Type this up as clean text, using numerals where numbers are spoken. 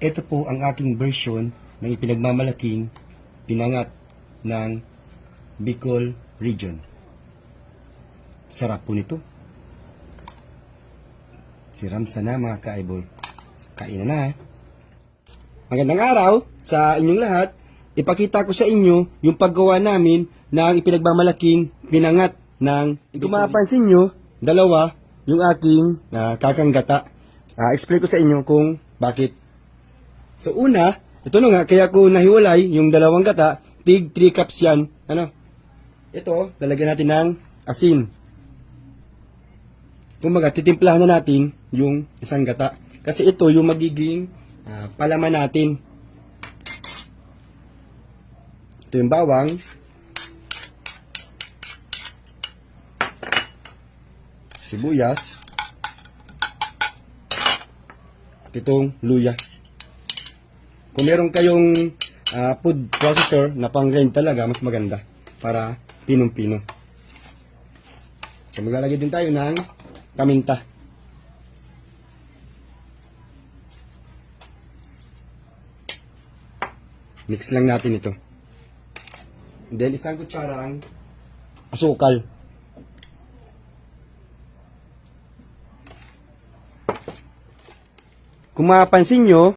ito po ang aking version ng ipinagmamalaking pinangat ng Bicol Region. Sarap po nito. Si Ramsa na mga ka-eyeball. Kain na. Magandang araw sa inyong lahat. Ipakita ko sa inyo yung paggawa namin ng ipinagmamalaking pinangat ng... Kung mapapansin nyo, dalawa yung aking kakanggata. Explain ko sa inyo kung bakit. So una, ito na nga, kaya ko nahiwalay yung dalawang gata, tig 3 cups yan. Ito, lalagyan natin ng asin. Kumbaga, titimplahan na natin yung isang gata. Kasi ito yung magiging palaman natin. Ito yung bawang. Sibuyas. At itong luya. Kung meron kayong food processor na pang-grind talaga, mas maganda. Para pinong-pino. So maglalagay din tayo ng paminta. Mix lang natin ito. And then isang kutsarang asukal. Kung mapapansin nyo,